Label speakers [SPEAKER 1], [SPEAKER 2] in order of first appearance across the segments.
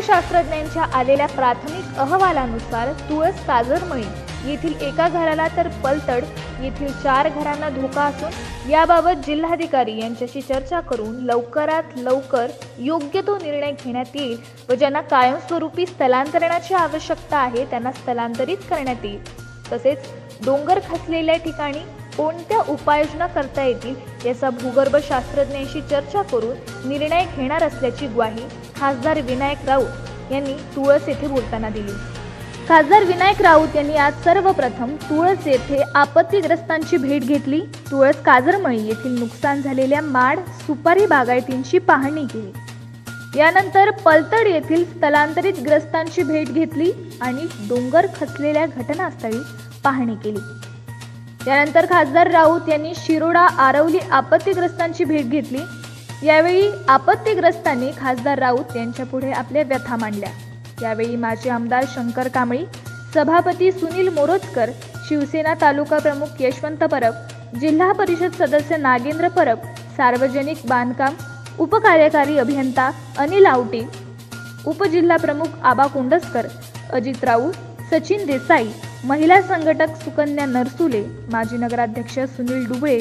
[SPEAKER 1] शास्त्रज्ञांच्या आलेल्या प्राथमिक अहवालानुसार तुळस काजरमळी येथील एका घराला तर पलतड येथील 4 घरांना धोका असून याबाबत जिल्हाधिकारी यांच्याशी चर्चा करून लवकरात लवकर योग्य तो निर्णय घेण्यात येईल व ज्यांना कायमस्वरूपी स्थलांतरणाची आवश्यकता आहे त्यांना स्थलांतरित करण्यात येईल। तसेच डोंगर खचलेल्या ठिकाणी कोणत्या उपाययोजना करता येतील याचा भूगर्भ शास्त्रज्ञांशी चर्चा करून निर्णय घेणार असल्याची ग्वाही खासदार विनायक राऊत यांनी तुळस येथे बोलताना दिली। खासदार विनायक राऊत यांनी आज सर्वप्रथम तुळस येथे आपत्तीग्रस्तांची भेट घेतली। तुळस काजरमळी येथील नुकसान झालेल्या माड सुपारी बागायतींची पाहणी केली। यानंतर पलतड येथील स्थलांतरित ग्रस्तांची भेट घेतली आणि डोंगर खचलेल्या घटनास्थळी पाहणी केली। यानंतर खासदार राऊत यांनी शिरोडा आरवली आपत्तीग्रस्तांची भेट घेतली। यावेळी आपत्तीग्रस्तांनी खासदार राऊत यांच्या पुढे आपल्या व्यथा मांडल्या। यावेळी माजी आमदार शंकर कांबळी, सभापती सुनील मोरोजकर, शिवसेना तालुका प्रमुख यशवंत परब, जिल्हा परिषद सदस्य नागेंद्र परब, सार्वजनिक बांधकाम उपकार्यकारी अभियंता अनिल आवटी, उपजिल्हा प्रमुख आबा कोंडस्कर, अजित राऊत, सचिन देसाई, महिला संघटक सुकन्या नरसुले, माजी नगराध्यक्ष सुनील डुबळे,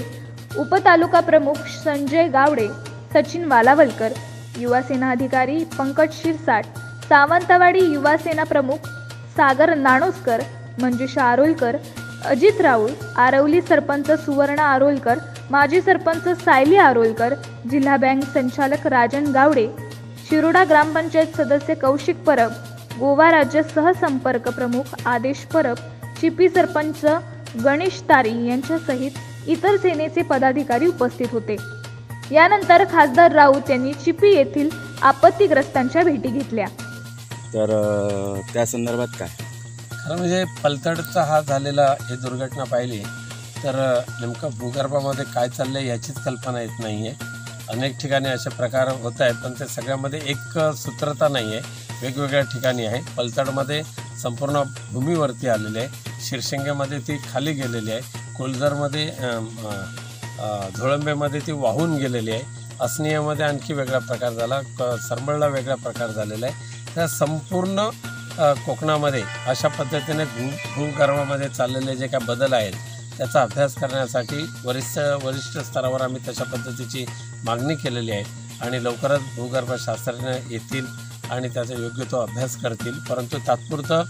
[SPEAKER 1] उपतालुका प्रमुख संजय गावडे, सचिन वालावलकर, युवा सेना अधिकारी पंकज शिरसाट, सावंतवाडी युवा सेना प्रमुख सागर नाणोसकर, मंजुषा आरोलकर, अजित राऊळ, आरवली सरपंच सुवर्णा आरोलकर, माजी सरपंच सायली आरोलकर, जिल्हा बँक संचालक राजन गावडे, शिरोडा ग्रामपंचायत सदस्य कौशिक परब, गोवा राज्य सहसंपर्क प्रमुख आदेश परब, चिपी सरपंच गणेश तारी यांच्यासहित इतर सेनेचे पदाधिकारी उपस्थित होते। यानंतर खासदार राऊत यांनी चिपी येथील आपत्तीग्रस्तांच्या भेटी घेतल्या।
[SPEAKER 2] तर त्या संदर्भात काय
[SPEAKER 3] खरं म्हणजे पलतडचा हा झालेला ही दुर्घटना पाहिली तर नेमकं भूगर्भामध्ये काय चाललंय याचीच कल्पना येत नाही आहे। अनेक ठिकाणी असे प्रकार होत आहेत पण ते सगळ्यामध्ये एक सूत्रता नाही आहे, वेगवेगळ्या ठिकाणी आहे। पलतडमध्ये संपूर्ण भूमीवरती आलेली आहे, शिरशिंगेमध्ये ती खाली गेलेली आहे, कोलजरमध्ये झोळंबेमध्ये ती वाहून गेलेली आहे, असनियामध्ये आणखी वेगळा प्रकार झाला, सरमळला वेगळा प्रकार झालेला आहे। त्या संपूर्ण कोकणामध्ये अशा पद्धतीने भूगर्भामध्ये चाललेले जे काय बदल आहेत त्याचा अभ्यास करण्यासाठी वरिष्ठ स्तरावर आम्ही तशा पद्धतीची मागणी केलेली आहे आणि लवकरच भूगर्भ शास्त्रज्ञ येतील आणि त्याचा योग्य तो अभ्यास करतील। परंतु तात्पुरतं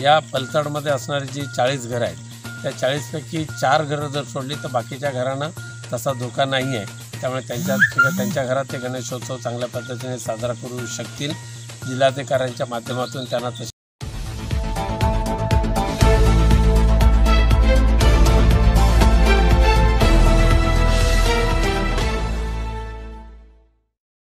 [SPEAKER 3] या पलतडमध्ये असणारी जी 40 घरं आहेत त्या 40पैकी 4 घरं जर सोडली तर बाकीच्या घरांना तसा धोका नाही आहे। त्यामुळे त्यांच्या घरात ते गणेशोत्सव चांगल्या पद्धतीने साजरा करू शकतील। जिल्हाधिकाऱ्यांच्या माध्यमातून त्यांना तशी